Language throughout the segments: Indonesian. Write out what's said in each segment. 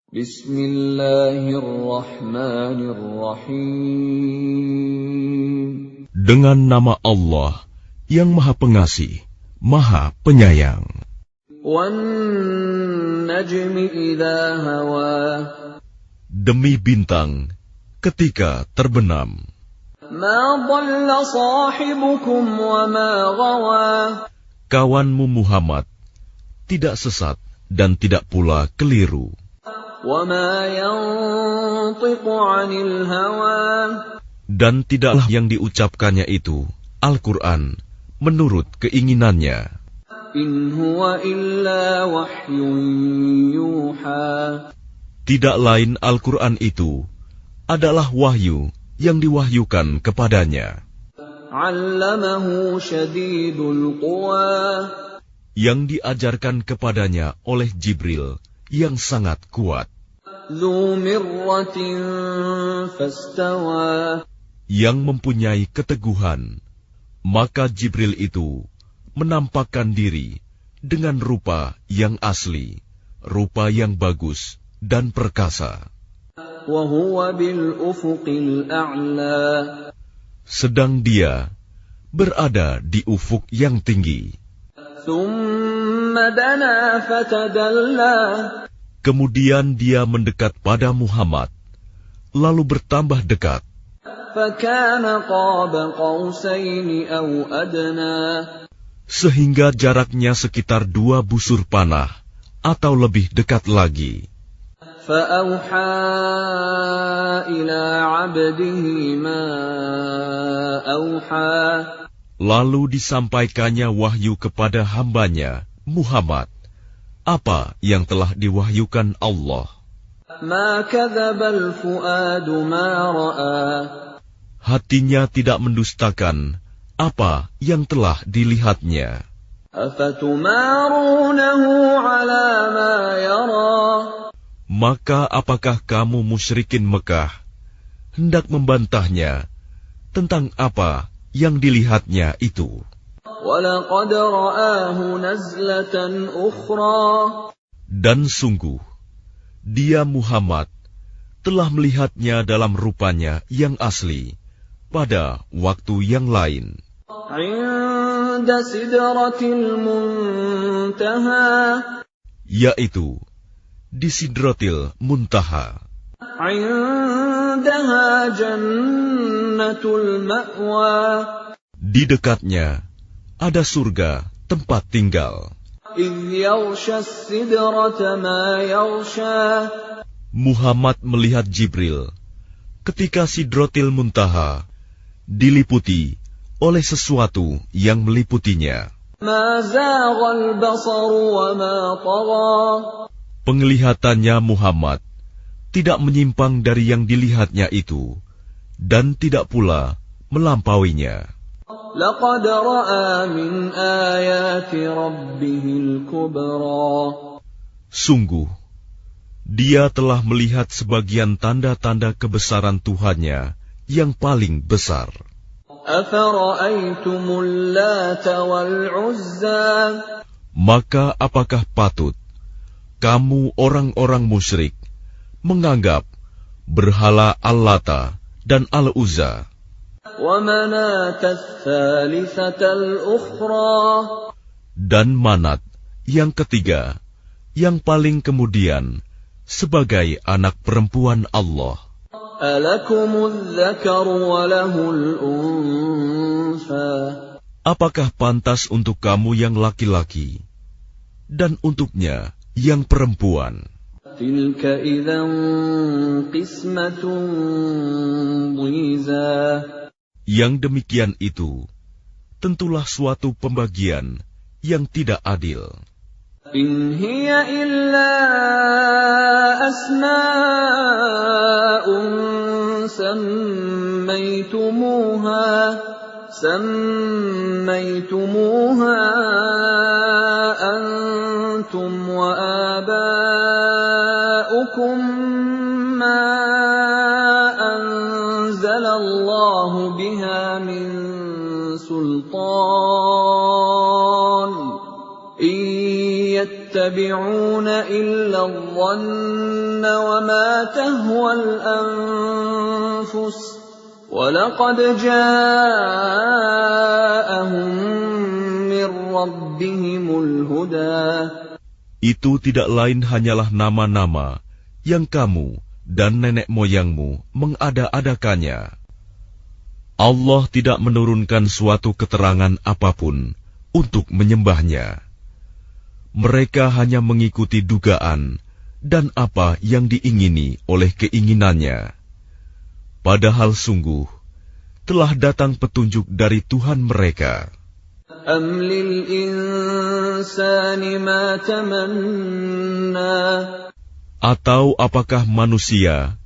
Bismillahirrahmanirrahim. Dengan nama Allah yang Maha Pengasih, Maha Penyayang. Wan-najmi idza hawa. Demi bintang ketika terbenam. Ma dhalla sahibukum wa ma ghawa. Kawanmu Muhammad tidak sesat dan tidak pula keliru. Wa ma yantiqu 'anil hawa. Dan tidaklah yang diucapkannya itu, Al-Quran, menurut keinginannya. In huwa illa wahyun yuha. Tidak lain Al-Quran itu adalah wahyu yang diwahyukan kepadanya. 'Allamahu syadidul quwa. Yang diajarkan kepadanya oleh Jibril yang sangat kuat. Dzu mirratin fastawa. Yang mempunyai keteguhan, maka Jibril itu menampakkan diri dengan rupa yang asli, rupa yang bagus dan perkasa. Wa huwa bil ufuqil a'la. Sedang dia berada di ufuk yang tinggi. Tsumma dana fatadalla. Kemudian dia mendekat pada Muhammad, lalu bertambah dekat. Fakana qaba qausaini aw adna. Sehingga jaraknya sekitar 2 busur panah atau lebih dekat lagi. Fa'auha ila 'abdihi ma auha. Lalu disampaikannya wahyu kepada hambanya, Muhammad, apa yang telah diwahyukan Allah. Ma kadzabal fuadu ma ra'a. Hatinya tidak mendustakan apa yang telah dilihatnya. Afatumarunahu 'ala ma yara. Maka apakah kamu musyrikin Mekah hendak membantahnya tentang apa yang dilihatnya itu? Walaqad ra'ahu nazlatan ukhra. Dan sungguh, dia Muhammad telah melihatnya dalam rupanya yang asli pada waktu yang lain. 'Inda sidratil muntaha. Yaitu di Sidratil Muntaha. 'Indaha jannatul ma'wa. Di dekatnya ada surga tempat tinggal. إِذْ يَغْشَى السِّدْرَةَ مَا يَغْشَى. Muhammad melihat Jibril ketika Sidratil Muntaha diliputi oleh sesuatu yang meliputinya. مَا زَاغَ الْبَصَرُ وَمَا طَغَى. Penglihatannya Muhammad tidak menyimpang dari yang dilihatnya itu, dan tidak pula melampauinya. لَقَدْ رَأَى مِنْ آيَاتِ رَبِّهِ الْكُبْرَى. Sungguh, dia telah melihat sebagian tanda-tanda kebesaran Tuhannya yang paling besar. أَفَرَأَيْتُمُ اللَّاتَ وَالْعُزَّى. Maka apakah patut kamu orang-orang musyrik menganggap berhala Al-Lata dan Al-Uzza وَمَنَاةَ الثَّالِثَةَ الْأُخْرَى. dan Manat yang ketiga, yang paling kemudian, sebagai anak perempuan Allah? أَلَكُمُ الذَّكَرُ وَلَهُ الْأُنثَى. Apakah pantas untuk kamu yang laki-laki dan untuknya yang perempuan? تِلْكَ إِذًا قِسْمَةٌ ضِيزَى. Yang demikian itu tentulah suatu pembagian yang tidak adil. إِنْ هِيَ إِلَّا أَسْمَاءٌ سَمَّيْتُمُوهَا أَنْتُمْ وَآبَاؤُكُمْ مَا أَنزَلَ اللَّهُ بِهَا مِنْ سُلْطَانٍ إِنْ يتبعون إلا الظن وما تهوى الأنفس وَلَقَدْ جَاءَهُم مِّن رَّبِّهِمُ الْهُدَىٰ. Itu tidak lain hanyalah nama-nama yang kamu dan nenek moyangmu mengada-adakannya. Allah tidak menurunkan suatu keterangan apapun untuk menyembahnya. Mereka hanya mengikuti dugaan dan apa yang diingini oleh keinginannya. Padahal sungguh telah datang petunjuk dari Tuhan mereka. Am lil insani ma tamanna. Atau apakah manusia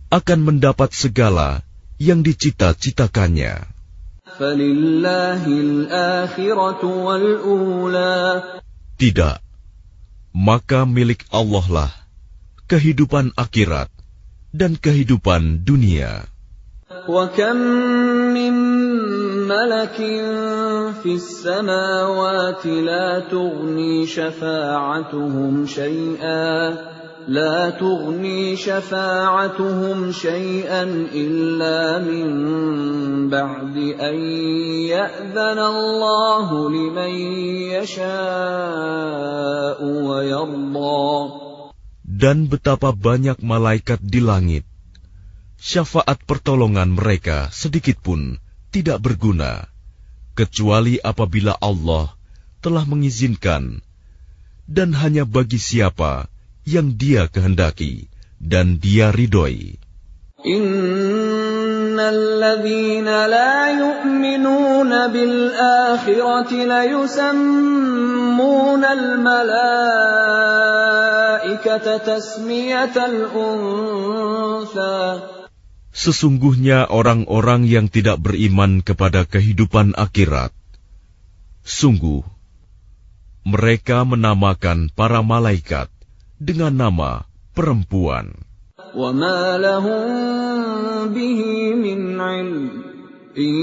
akan mendapat segala yang dicita-citakannya? Falillahil akhiratu wal ula. Tidak, maka milik Allah lah kehidupan akhirat dan kehidupan dunia. Wa kam min malakin fis samawati la tughni syafa'atuhum syai'an illa min ba'di an ya'dhana Allahu liman yasha'u wa yarda. Dan betapa banyak malaikat di langit, syafaat pertolongan mereka sedikitpun tidak berguna, kecuali apabila Allah telah mengizinkan, dan hanya bagi siapa yang Dia kehendaki dan Dia ridhoi. Innal ladzina la yu'minuna bil akhirati la yusammuna al malaikata tasmiyatal untha. Sesungguhnya orang-orang yang tidak beriman kepada kehidupan akhirat, sungguh mereka menamakan para malaikat dengan nama perempuan. وَمَا لَهُم بِهِ مِنْ عِلْمٍ إِن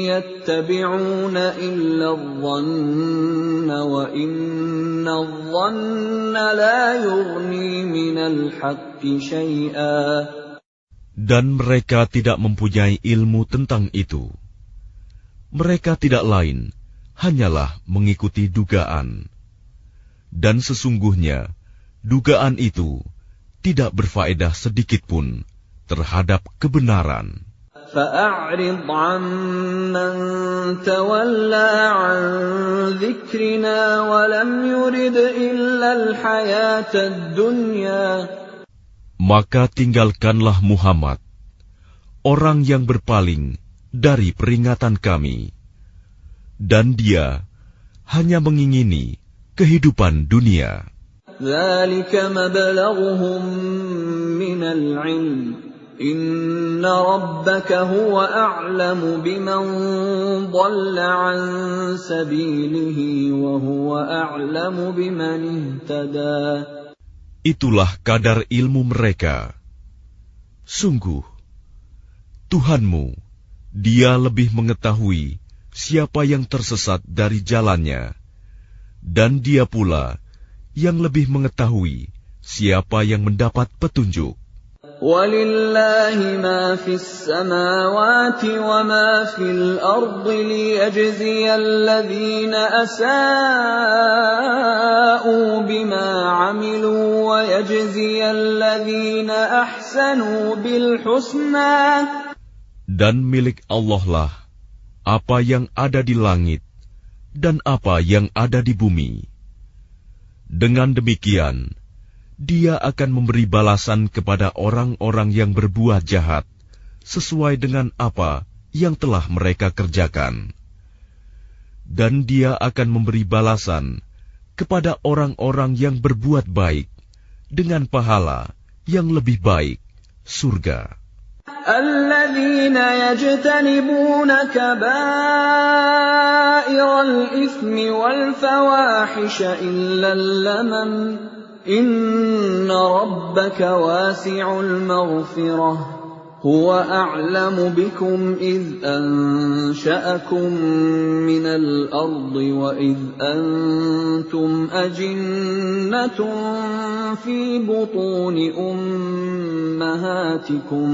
يَتَّبِعُونَ إِلَّا الظَّنَّ وَإِنَّ الظَّنَّ لَا يُغْنِي مِنَ الْحَقِّ شَيْئًا. Dan mereka tidak mempunyai ilmu tentang itu. Mereka tidak lain hanyalah mengikuti dugaan. Dan sesungguhnya dugaan itu tidak berfaedah sedikitpun terhadap kebenaran. فَأَعْرِضْ عَمَّن تَوَلَّىٰ عَن ذِكْرِنَا وَلَمْ يُرِدْ إِلَّا الْحَيَاةَ الدُّنْيَا. Maka tinggalkanlah Muhammad, orang yang berpaling dari peringatan kami, dan dia hanya mengingini kehidupan dunia. ذَلِكَ مَبْلَغُهُم مِّنَ الْعِلْمِ إِنَّ رَبَّكَ هُوَ أَعْلَمُ بِمَن ضَلَّ عَن سَبِيلِهِ وَهُوَ أَعْلَمُ بِمَنِ اهْتَدَىٰ. Itulah kadar ilmu mereka. Sungguh, Tuhanmu, Dia lebih mengetahui siapa yang tersesat dari jalannya, dan Dia pula yang lebih mengetahui siapa yang mendapat petunjuk. وَلِلَّهِ مَا فِي السَّمَاوَاتِ وَمَا فِي الْأَرْضِ لِيَجْزِيَ الَّذِينَ أَسَاءُوا بِمَا عَمِلُوا وَيَجْزِيَ الَّذِينَ أَحْسَنُوا بِالْحُسْنَى. Dan milik Allah lah apa yang ada di langit dan apa yang ada di bumi. Dengan demikian, Dia akan memberi balasan kepada orang-orang yang berbuat jahat sesuai dengan apa yang telah mereka kerjakan. Dan Dia akan memberi balasan kepada orang-orang yang berbuat baik dengan pahala yang lebih baik, surga. الذين يجتنبون كبائر الإثم والفواحش إلا اللمم إن ربك واسع المغفرة هو أعلم بكم إذ أنشأكم من الأرض وإذ أنتم أجنة في بطون أمهاتكم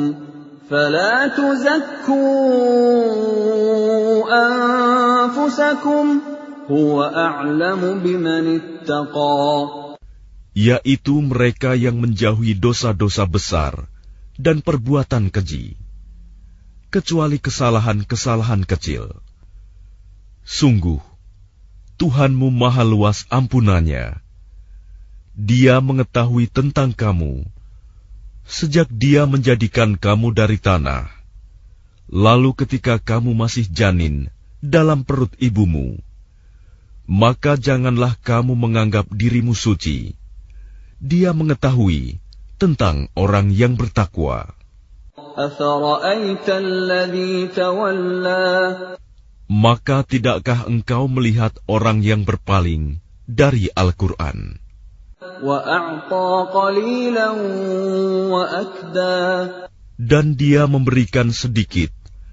فلا تزكوا أنفسكم هو أعلم بمن اتقى. Yaitu mereka yang menjauhi dosa-dosa besar dan perbuatan keji, kecuali kesalahan-kesalahan kecil. Sungguh, Tuhanmu maha luas ampunannya. Dia mengetahui tentang kamu, sejak Dia menjadikan kamu dari tanah, lalu ketika kamu masih janin dalam perut ibumu, maka janganlah kamu menganggap dirimu suci. Dia mengetahui tentang orang yang bertakwa. Maka tidakkah engkau melihat orang yang berpaling dari Al-Quran? Dan dia memberikan sedikit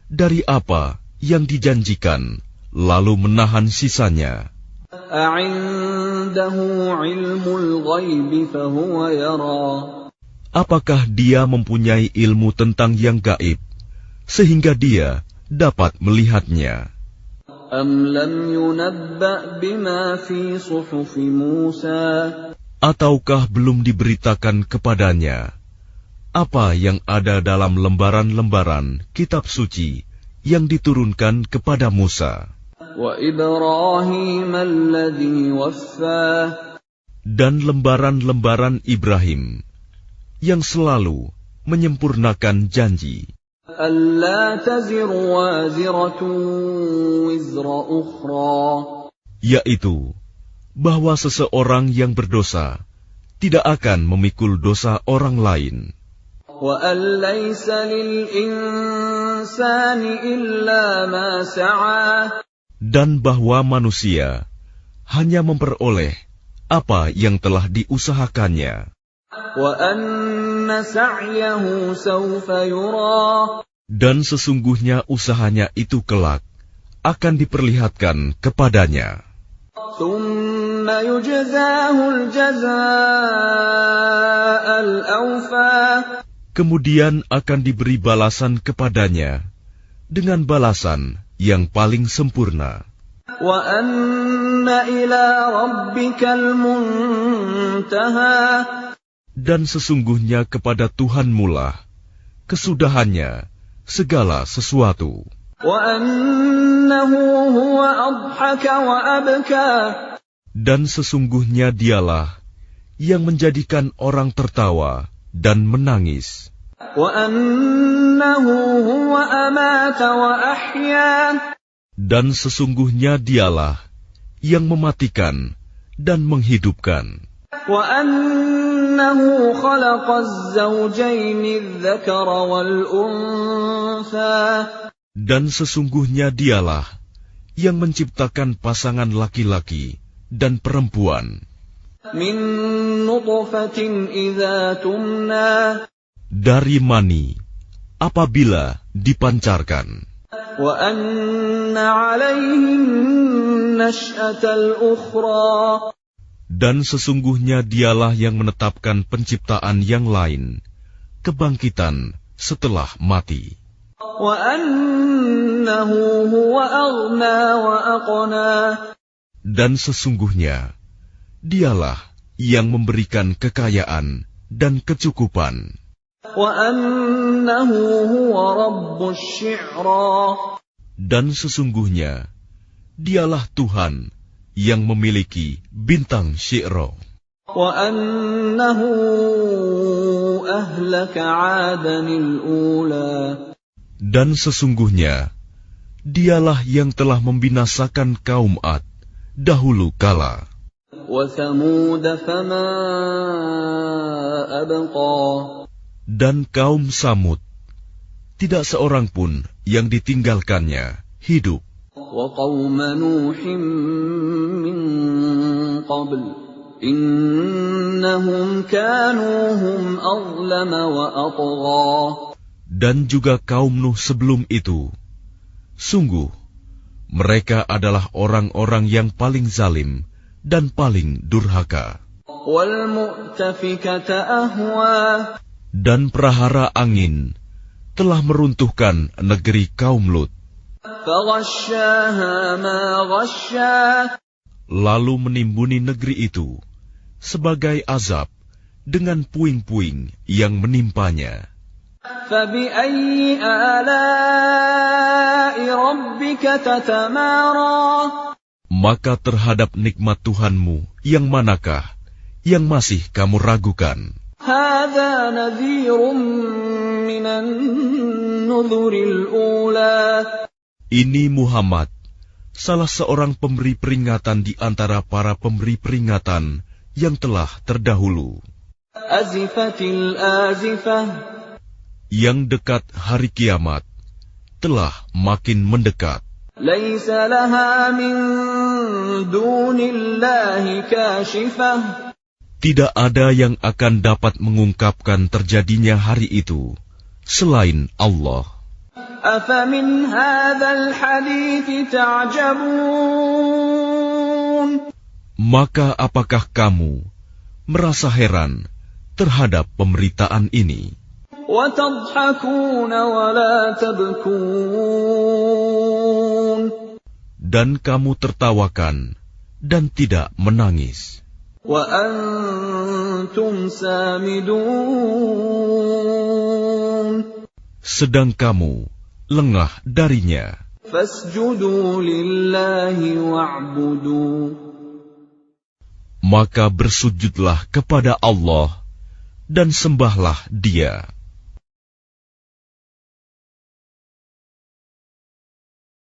dari apa yang dijanjikan, lalu menahan sisanya. Apakah dia mempunyai ilmu tentang yang gaib, sehingga dia dapat melihatnya? Ataukah belum diberitakan kepadanya apa yang ada dalam lembaran-lembaran kitab suci yang diturunkan kepada Musa? Dan lembaran-lembaran Ibrahim yang selalu menyempurnakan janji, yaitu bahwa seseorang yang berdosa tidak akan memikul dosa orang lain, dan bahwa manusia hanya memperoleh apa yang telah diusahakannya. Dan sesungguhnya usahanya itu kelak akan diperlihatkan kepadanya. Kemudian akan diberi balasan kepadanya dengan balasan yang paling sempurna. Dan sesungguhnya kepada Tuhanmu lah kesudahannya segala sesuatu. Dan sesungguhnya Dialah yang menjadikan orang tertawa dan menangis. Dan sesungguhnya Dialah yang mematikan dan menghidupkan. Dan sesungguhnya Dialah yang menciptakan pasangan laki-laki dan perempuan dari mani apabila dipancarkan. Dan sesungguhnya Dialah yang menetapkan penciptaan yang lain, kebangkitan setelah mati. Dan sesungguhnya Dialah yang memberikan kekayaan dan kecukupan. Dan sesungguhnya Dialah Tuhan yang memiliki bintang Syi'ra. Dan sesungguhnya Dialah yang telah membinasakan kaum Ad dahulu kala. Dan kaum Samud, tidak seorang pun yang ditinggalkannya hidup. dan juga kaum Nuh sebelum itu. Sungguh, mereka adalah orang-orang yang paling zalim dan paling durhaka. Dan prahara angin telah meruntuhkan negeri kaum Lut. Lalu menimbuni negeri itu sebagai azab dengan puing-puing yang menimpanya. Maka terhadap nikmat Tuhanmu yang manakah yang masih kamu ragukan? Ini Muhammad, salah seorang pemberi peringatan di antara para pemberi peringatan yang telah terdahulu. Yang dekat hari kiamat telah makin mendekat. Tidak ada yang akan dapat mengungkapkan terjadinya hari itu selain Allah. Maka apakah kamu merasa heran terhadap pemberitaan ini? Dan kamu tertawakan dan tidak menangis. Sedang kamu lengah darinya. Maka bersujudlah kepada Allah dan sembahlah Dia.